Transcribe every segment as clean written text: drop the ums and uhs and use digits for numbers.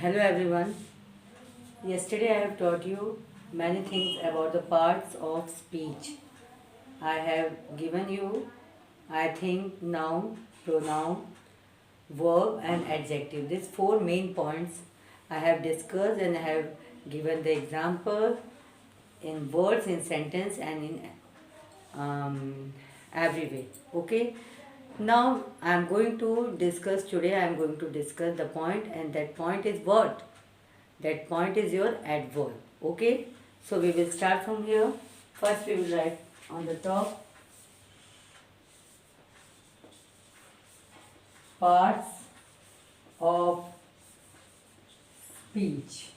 Hello everyone. Yesterday I have taught you many things about the parts of speech. I have given you, I think, noun, pronoun, verb, and adjective. These four main points I have discussed and I have given the example in words, in sentence, and in every way. Okay. Now I am going to discuss today. I am going to discuss the point, and that point is what? That point is your adverb. Okay. So we will start from here. First we will write on the top parts of speech.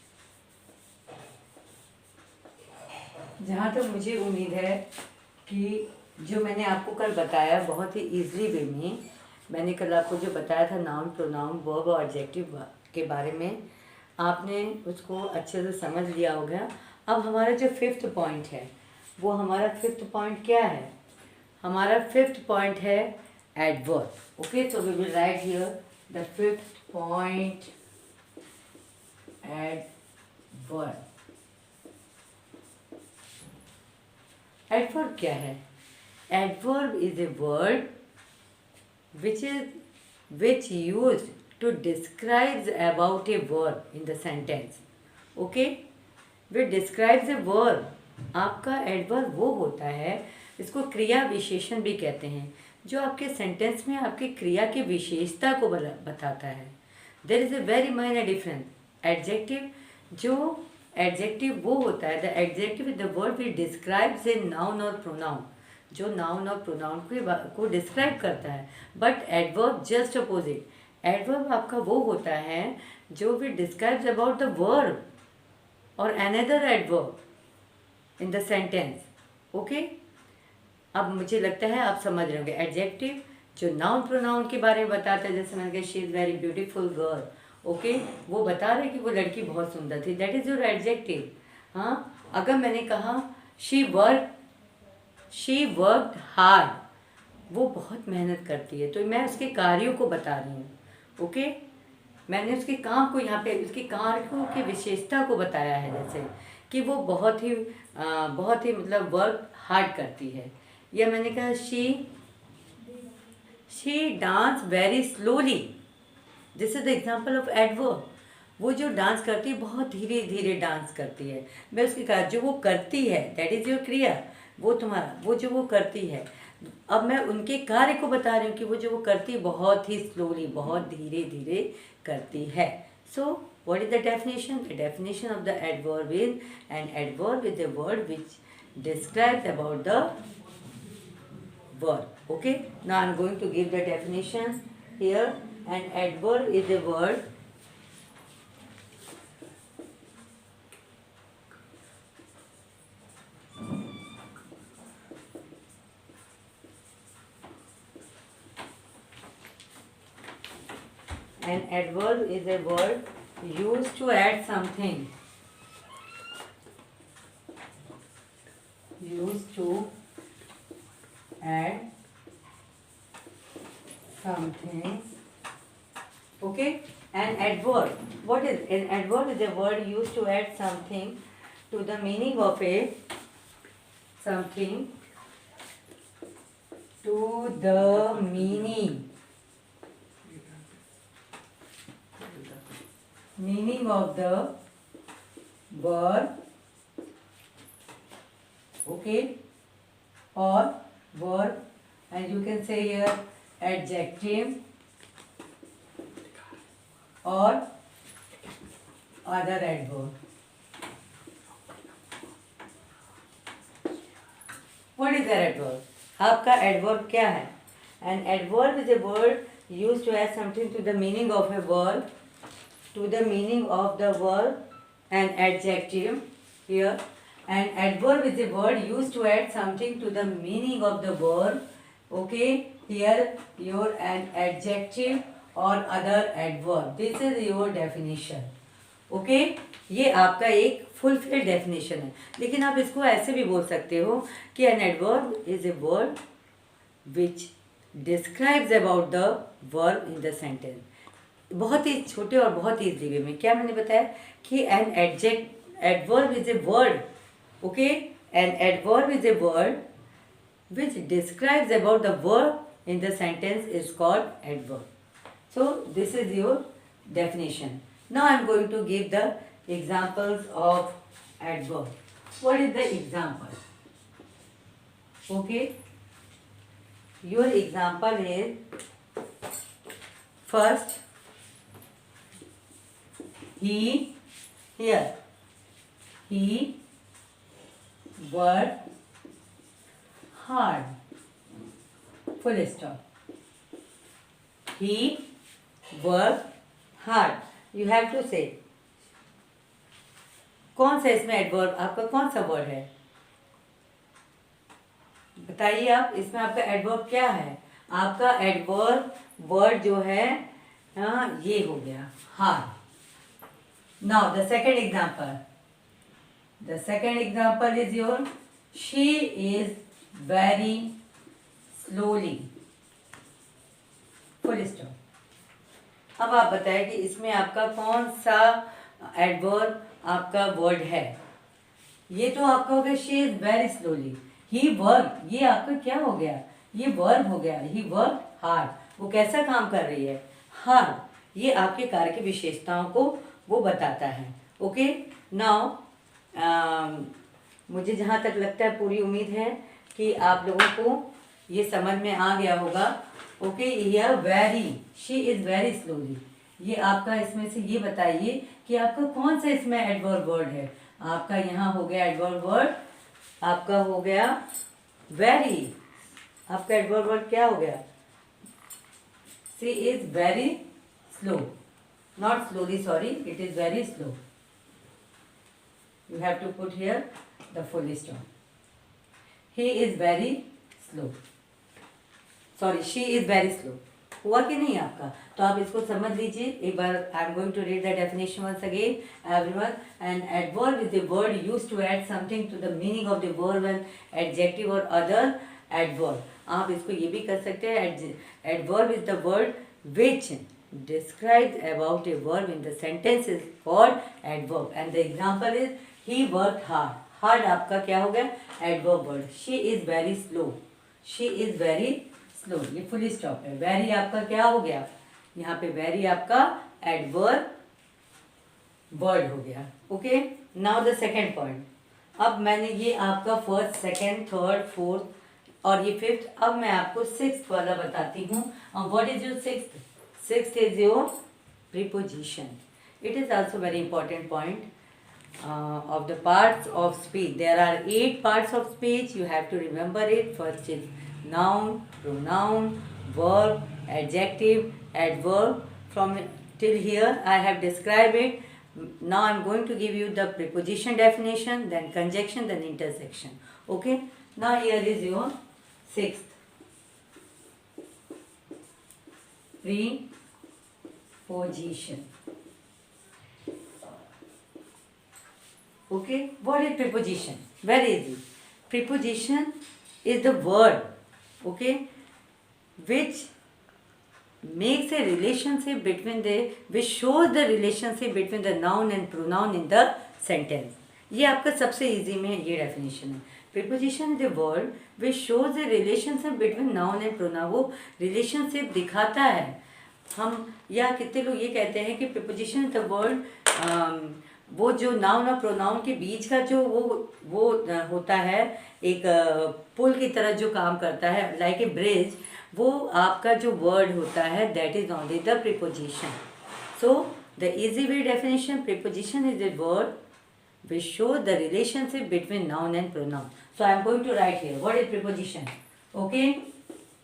जहाँ तक मुझे उम्मीद है कि जो मैंने आपको कल बताया बहुत ही ईजली वे में, मैंने कल आपको जो बताया था नाउन, प्रोनाउन, वर्ब और एडजेक्टिव के बारे में, आपने उसको अच्छे से समझ लिया होगा। अब हमारा जो फिफ्थ पॉइंट है, वो हमारा फिफ्थ पॉइंट क्या है? हमारा फिफ्थ पॉइंट है adverb. Okay, so we will write here the fifth point, adverb. Adverb क्या है? Adverb is a word which used to describes about a verb in the sentence. Okay, which describes a verb. आपका adverb वो होता है, इसको क्रिया विशेषण भी कहते हैं, जो आपके सेंटेंस में आपकी क्रिया की विशेषता को बताता है. There is a very minor difference. Adjective, जो adjective वो होता है, the adjective is the word which describes a noun or pronoun, जो नाउन और प्रोनाउन को डिस्क्राइब करता है. But adverb just opposite. Adverb आपका वो होता है जो भी डिस्क्राइब्स अबाउट द वर्ब और another adverb in the sentence. Okay, अब मुझे लगता है आप समझ रहे होंगे. एडजेक्टिव जो नाउन प्रोनाउन के बारे में बताता है, जैसे मैंने कहा she is very beautiful girl. Okay, वो बता रहे कि वो लड़की बहुत सुंदर थी, दैट इज़ योर एडजेक्टिव. हाँ, अगर मैंने कहा शी वर्कड हार्ड, वो बहुत मेहनत करती है, तो मैं उसके कार्यों को बता रही हूँ. ओके, मैंने उसके काम को यहाँ पे उसके कार्यों की विशेषता को बताया है, जैसे कि वो बहुत ही मतलब वर्क हार्ड करती है. या मैंने कहा she dance very slowly. This is the example of adverb. वो जो डांस करती है बहुत धीरे धीरे डांस करती है. मैं उसके कहा जो वो करती है, दैट इज़ योर क्रिया. वो तुम्हारा वो जो वो करती है. अब मैं उनके कार्य को बता रही हूँ कि वो जो वो करती है बहुत ही स्लोली, बहुत धीरे धीरे करती है. So what is the definition? The definition of the adverb is, N adverb is a word which describes about the verb. Okay, now I am going to give the definition here. An adverb is a word An adverb is a word used to add something. Used to add something. Okay? An adverb. What is an adverb? Is a word used to add something to the meaning of a something to the meaning of the verb. Okay, or verb, and you can say here adjective or other adverb. What is the adverb? आपका adverb क्या है? An adverb is a word used to add something to the meaning of a verb, to the meaning of the verb. An adjective here. An adverb is a word used to add something to the meaning of the verb. Okay, here your an adjective or other adverb. This is your definition. Okay, ये आपका एक fulfilled definition है. लेकिन आप इसको ऐसे भी बोल सकते हो कि N adverb is a word which describes about the verb in the sentence. बहुत ही छोटे और बहुत ही इजी वे में क्या मैंने बताया कि N adverb is a word, okay, N adverb is a word which describes about the verb in the sentence is called adverb. So this is your definition. Now I am going to give the examples of adverb. What is the example? Okay, your example is first, he, here, he worked hard, full stop. He worked hard. You have to say कौन सा इसमें adverb, आपका कौन सा word है बताइए आप, इसमें आपका एडवर्ब क्या है? आपका एडवर्ब वर्ड जो है ये हो गया hard. Now the second example, the second example is your she is very slowly, full stop। अब आप बताएं कि इसमें आपका कौन सा एडवर्ब आपका वर्ड है? ये तो आपका हो गया she is very slowly. He work, ये आपका क्या हो गया? ये वर्ब हो गया। ही वर्क हार्ड, वो कैसा काम कर रही है? हार्ड। ये आपके कार्य की विशेषताओं को वो बताता है। ओके, नाउ मुझे जहाँ तक लगता है पूरी उम्मीद है कि आप लोगों को ये समझ में आ गया होगा। ओके, यह very, she is very slowly, ये आपका इसमें से ये बताइए कि आपका कौन सा इसमें एडवर्ब वर्ड है? आपका यहाँ हो गया एडवर्ब वर्ड, आपका हो गया वेरी। आपका एडवर्ब वर्ड क्या हो गया? She is very slow, not slowly, sorry, it is very slow. You have to put here the full stop. He is very slow, sorry, she is very slow। हुआ कि नहीं आपका? तो आप इसको समझ लीजिए एक बार। I am going to read the definition once again everyone. An adverb is the word used to add something to the meaning of the verb and adjective और अदर एडवर्ब। आप इसको ये भी कर सकते हैं, adverb is the word which describes about a verb in the sentence is called adverb and the example is he worked hard। Hard आपका क्या हो गया? Adverb word. She is very slow, she is very slow, ये full stop है। Very आपका क्या हो गया? यहाँ पे वेरी आपका एडवर्ब वर्ड हो गया। Okay, now the second point. अब मैंने ये आपका फर्स्ट, सेकेंड, थर्ड, फोर्थ और ये फिफ्थ, अब मैं आपको सिक्स्थ वाला बताती हूँ। What is your sixth? Sixth is your preposition. It is also very important point of the parts of speech. There are 8 parts of speech. You have to remember it. First is noun, pronoun, verb, adjective, adverb. From till here I have described it. Now I am going to give you the preposition definition, then conjunction, then intersection. Okay. Now here is your sixth. Preposition. Okay, what is preposition? Very easy. Preposition is the word, okay, which makes a relationship between the, which shows the relationship between the noun and pronoun in the sentence. ये आपका सबसे easy में ये definition है। Preposition is the word which shows the relationship between noun and pronoun. वो relationship दिखाता है। हम या कितने लोग ये कहते हैं कि प्रीपोजिशन इज द वर्ड, वो जो नाउन और प्रोनाउन के बीच का जो वो होता है, एक पुल की तरह जो काम करता है, लाइक ए ब्रिज, वो आपका जो वर्ड होता है that is only the preposition. So the easy way definition, preposition is a word which show the relationship between noun and pronoun. So I am going to write here what is preposition. Okay,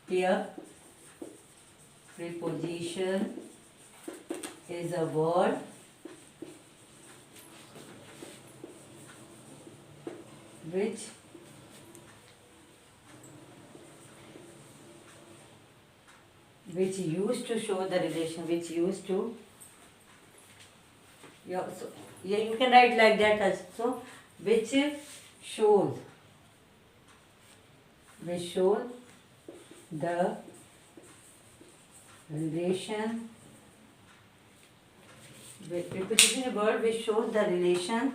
here preposition is a word which used to show the relation, which used to, yeah, so yeah, you can write like that also, which shows the relation Preposition is a word which shows the relation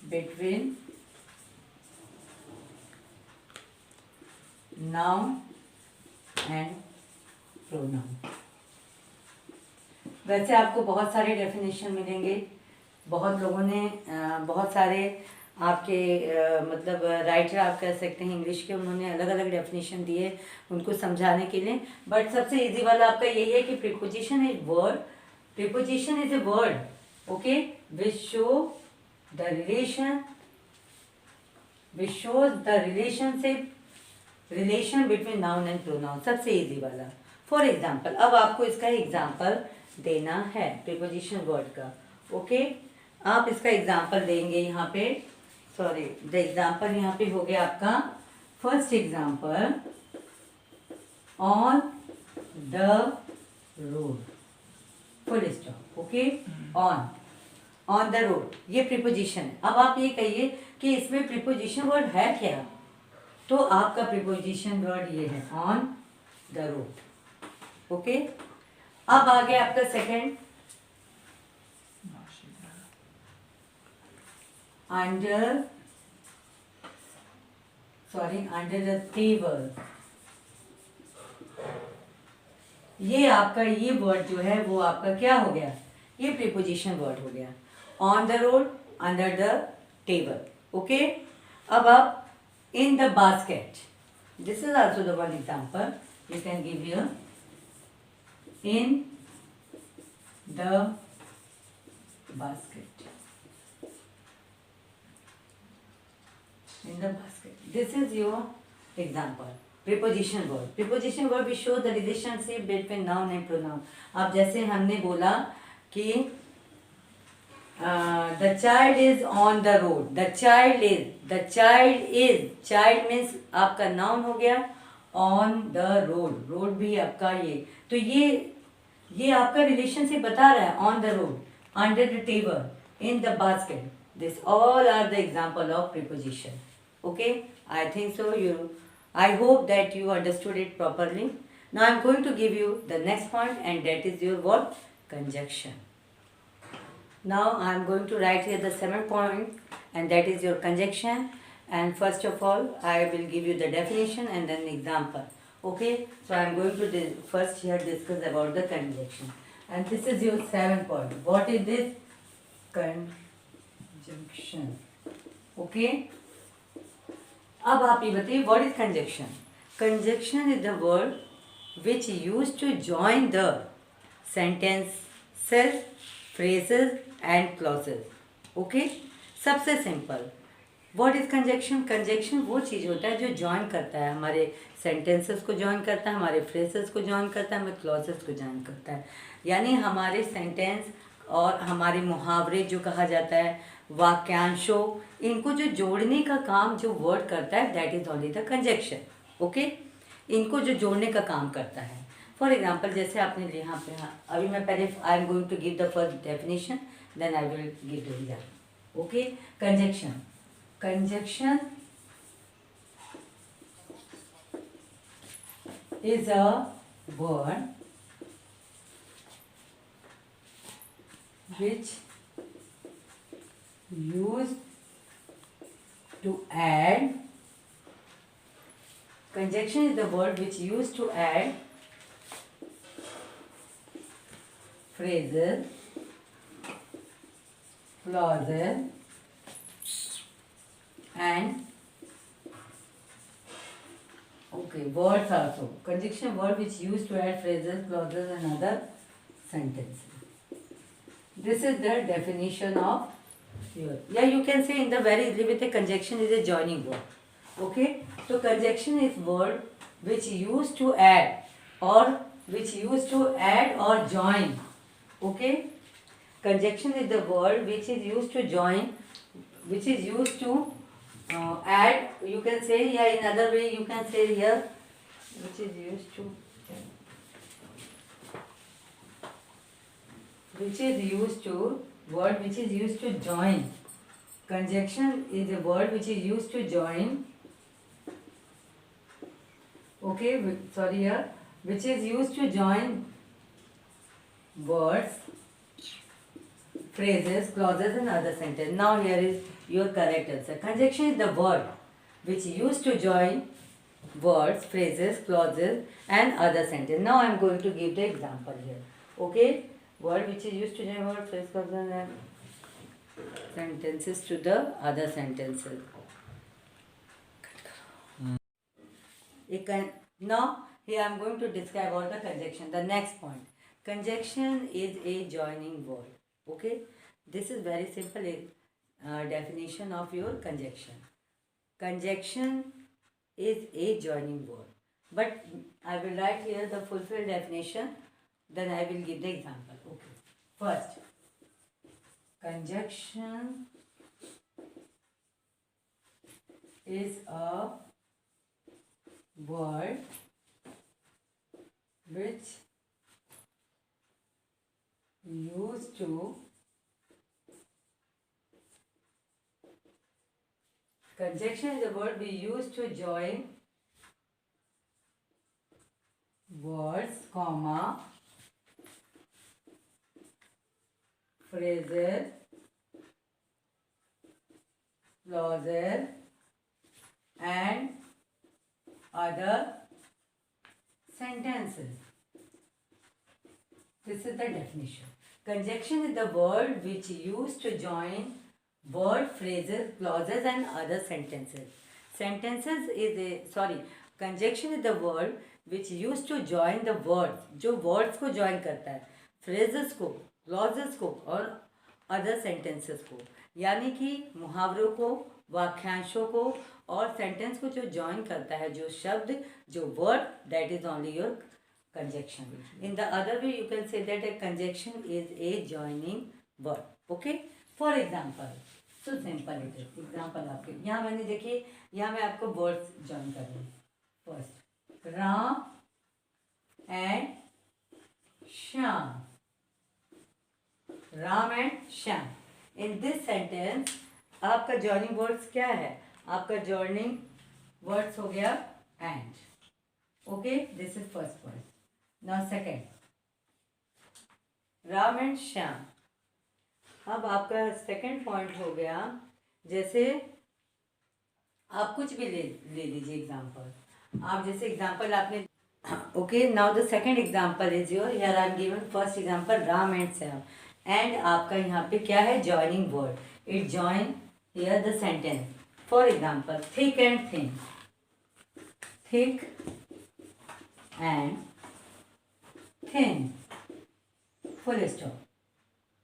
between noun and pronoun. वैसे आपको बहुत सारे definition मिलेंगे, बहुत लोगों ने बहुत सारे आपके मतलब राइटर आप कह सकते हैं इंग्लिश के, उन्होंने अलग अलग डेफिनेशन दिए उनको समझाने के लिए, बट सबसे इजी वाला आपका यही है कि preposition is word, preposition is a word okay which show the relation, which shows the relationship, relation between noun and pronoun, सबसे इजी वाला. फॉर एग्जाम्पल, अब आपको इसका एग्जाम्पल देना है प्रीपोजिशन वर्ड का. ओके आप इसका एग्जाम्पल देंगे यहाँ पे, सॉरी द एग्जाम्पल यहाँ पे हो गया आपका first example, on the road, full stop. Okay on the road ये प्रीपोजिशन है. अब आप ये कहिए कि इसमें प्रीपोजिशन वर्ड है क्या, तो आपका प्रीपोजिशन वर्ड ये है ऑन द रोड. ओके अब आ गया आपका सेकंड, अंडर द टेबल. ये आपका ये वर्ड जो है वो आपका क्या हो गया, ये प्रीपोजिशन वर्ड हो गया. On the road, under the table. Okay अब आप in the basket, this is also the one example you can give here. In the basket, in the basket, this is your example. preposition word, preposition word will show the relationship between noun and pronoun. अब जैसे हमने बोला कि the child is on the road, the child is, child means आपका noun हो गया, on the road, road भी आपका ये, तो ये आपका relationship बता रहा है. on the road, under the table, in the basket, this all are the example of preposition. Okay, I think so I hope that you understood it properly. Now I am going to give you the next point, and that is your what, conjunction. Now I am going to write here the 7th point, and that is your conjunction. And first of all I will give you the definition and then example. Okay, so I am going to first here discuss about the conjunction, and this is your 7th point. What is this? Conjunction. Okay, अब आप ये बताइए what is conjunction? Conjunction is the word which used to join the sentences, phrases and clauses. Okay, सबसे simple what is conjunction. Conjunction वो चीज़ होता है जो join करता है, हमारे सेंटेंसेस को ज्वाइन करता है, हमारे फ्रेजेस को ज्वाइन करता है, हमारे क्लॉजेस को ज्वाइन करता है. यानी हमारे सेंटेंस और हमारे मुहावरे जो कहा जाता है, वाक्यांशों, इनको जो जोड़ने का काम जो वर्ड करता है, that is only the conjunction. Okay, इनको जो जोड़ने का काम करता है. फॉर एग्जाम्पल जैसे आपने यहाँ पे, अभी मैं पहले I am going to give the first definition, then I will give the example. Okay, conjunction. Conjunction is a word which used to add, conjunction is the word which used to add phrases, clauses and okay, words also. Conjunction word which used to add phrases, clauses and other sentences. This is the definition of your. Yeah, you can say in the very easily with a conjunction is a joining word. Okay, so conjunction is word which used to add or which used to add or join. Okay, conjunction is the word which is used to join, which is used to add, you can say, yeah, in other way you can say here, which is used to, which is used to, word which is used to join. Conjunction is a word which is used to join. Okay, sorry here, which is used to join words phrases, clauses and other sentence. Now here is your correct answer. Conjunction is the word which used to join words, phrases, clauses and other sentence. Now I am going to give the example here. Okay? Word which is used to join word, phrase, clauses and sentences to the other sentences. Now here I am going to describe all the conjunction. The next point. Conjunction is a joining word. Okay? This is very simple definition of your conjunction. Conjunction is a joining word. But I will write here the fulfilled definition, then I will give the example. Okay. First, conjunction is a word which used to conjunction is a word we use to join words, comma, phrases, clauses and other sentences. This is the definition. Conjunction is the word which used to join word, phrases, clauses and other sentences. Conjunction is the word which used to join the words, जो words को join करता है, phrases को, clauses को और other sentences को, यानी कि मुहावरों को, वाक्यांशों को और sentence को जो join करता है, जो शब्द, जो word, that is only your conjunction. In the other way you can say that a conjunction is a joining word. Okay? For example, so simple it is. Example आपके यहाँ मैंने देखिए, यहाँ मैं आपको words join कर रही हूँ. First, Ram and Shyam. Ram and Shyam. In this sentence, आपका joining words क्या है? आपका joining words हो गया and. Okay, this is first point. Now second, Ram and Shyam. अब आपका सेकंड पॉइंट हो गया, जैसे आप कुछ भी ले लीजिए एग्जांपल. आप जैसे एग्जांपल आपने okay. Now the second example is your. Here I am given first example Ram and Shyam. And आपका यहाँ पे क्या है? Joining word. It join here the sentence. For example, thick and thin. Thick and thin. Full stop.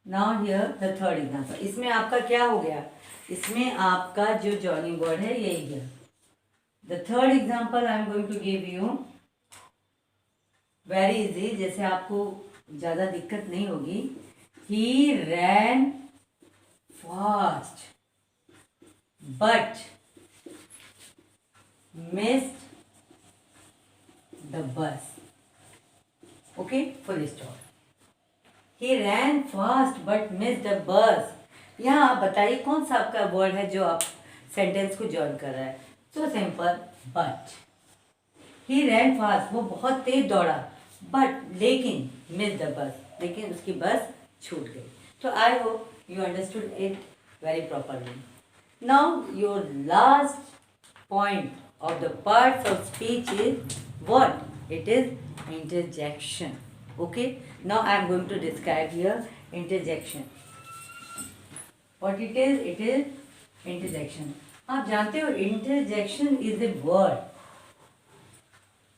Now here the third example. इसमें आपका क्या हो गया? इसमें आपका जो जॉइनिंग वर्ड है यही है. The third example I am going to give you very easy, जैसे आपको ज़्यादा दिक्कत नहीं होगी. He ran fast but missed the bus. Okay, full stop. He ran fast but missed the bus. यहाँ आप बताइए कौन सा आपका वर्ड है जो आप सेंटेंस को जॉइन कर रहा है. So simple. But he ran fast, वो बहुत तेज दौड़ा. बट लेकिन मिस द बस, लेकिन उसकी बस छूट गई. तो I hope you understood it very properly. Now your last point of the parts of speech is what? It is interjection. Okay, now I am going to describe here interjection. What it is? It is interjection. आप जानते हो interjection is a word.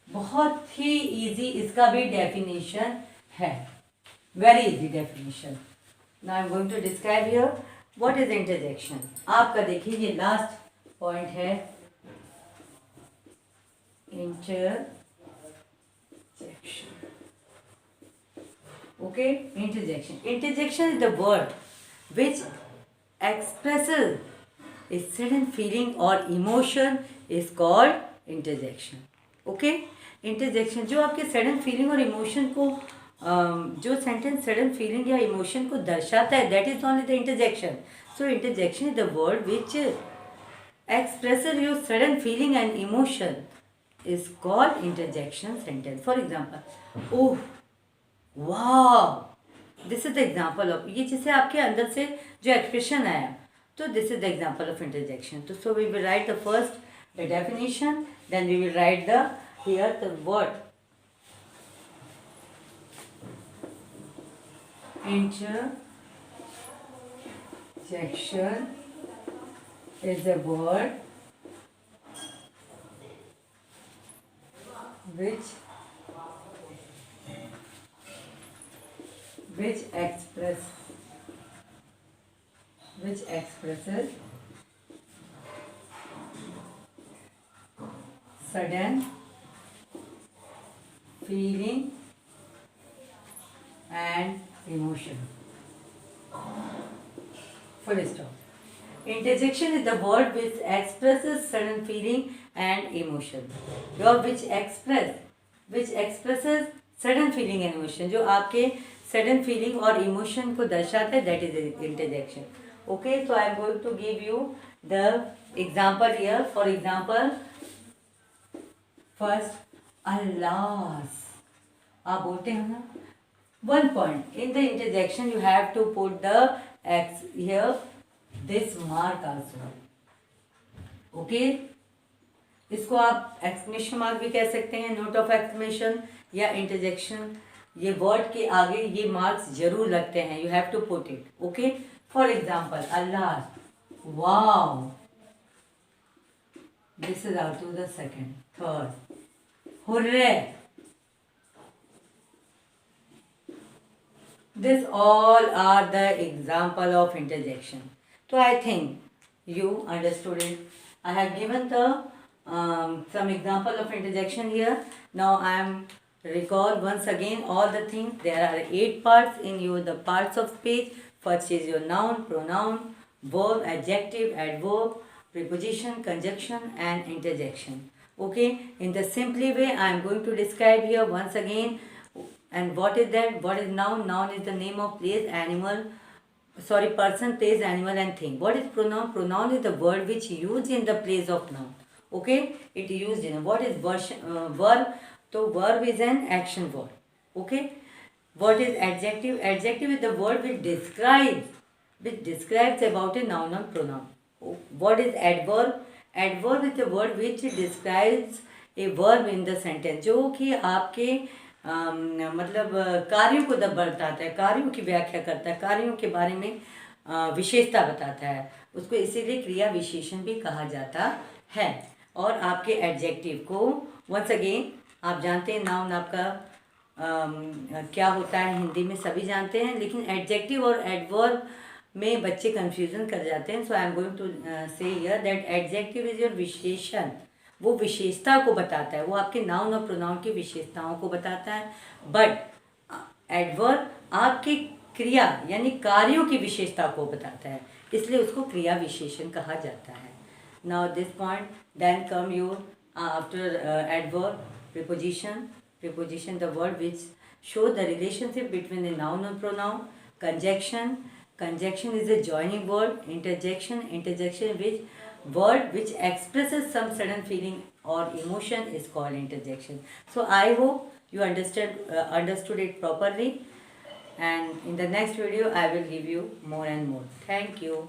बहुत ही easy इसका भी definition है. Very easy definition. Now I am going to describe here what is interjection. आपका देखिए ये last point है. Interjection. Okay, interjection. Interjection is the word which expresses a sudden feeling or emotion is called interjection. Okay, interjection जो आपके sudden feeling और emotion को जो sentence sudden feeling या emotion को दर्शाता है, that is only the interjection. So interjection is the word which expresses your sudden feeling and emotion is called interjection sentence. For example, oh wow, this is the example of, ये जैसे आपके अंदर से जो expression आया, तो this is the example of interjection. तो so we will write the first the definition, then we will write the here the word interjection is a word which expresses sudden feeling and emotion. Full stop. Interjection is the word which expresses sudden feeling and emotion. Your which expresses sudden feeling and emotion, जो आपके sudden feeling और emotion को दर्शाता है, that is interjection. Okay, so I am going to give you the example here. For example, first, alas. आप बोलते हैं ना, one point in the interjection you have to put the x here, this mark also. Okay, इसको आप exclamation mark भी कह सकते हैं, नोट ऑफ एक्सक्लेमेशन या इंटरजेक्शन. ये वर्ड के आगे ये मार्क्स जरूर लगते हैं, you have to put it. Okay, for example Allah, wow, this is out to the second, third, hurray. This all are the example of interjection. So I think you understood it. I have given the some example of interjection here. Now I am recall once again all the things. There are 8 parts in you, the parts of speech. First is your noun, pronoun, verb, adjective, adverb, preposition, conjunction and interjection. Okay, in the simply way I am going to describe here once again. And what is that? What is noun? Noun is the name of place, animal, person, place, animal and thing. What is pronoun? Pronoun is the word which used in the place of noun. Okay, it used in. What is verb? So verb is an action word. Okay, what is adjective? Adjective is the word which describes about a noun or pronoun. What is adverb? Adverb is the word which describes a verb in the sentence, जो कि आपके मतलब कार्यों को बताता है, कार्यों की व्याख्या करता है, कार्यों के बारे में विशेषता बताता है, उसको इसीलिए क्रिया विशेषण भी कहा जाता है. और आपके एडजेक्टिव को वंस अगेन आप जानते हैं, नाउन आपका क्या होता है हिंदी में सभी जानते हैं, लेकिन एडजेक्टिव और एडवर्ब में बच्चे कंफ्यूजन कर जाते हैं. सो आई एम गोइंग टू से here that adjective is your विशेषण, वो विशेषता को बताता है, वो आपके नाउन और प्रोनाउन की विशेषताओं को बताता है. बट एडवर्ब आपकी क्रिया यानी कार्यों की विशेषता को बताता है, इसलिए उसको क्रिया विशेषण कहा जाता है. Now this point, then come your after adverb preposition. Preposition, the word which show the relationship between a noun and pronoun. Conjunction, conjunction is a joining word. Interjection, interjection which word which expresses some sudden feeling or emotion is called interjection. So I hope you understood it properly, and in the next video I will give you more and more. Thank you.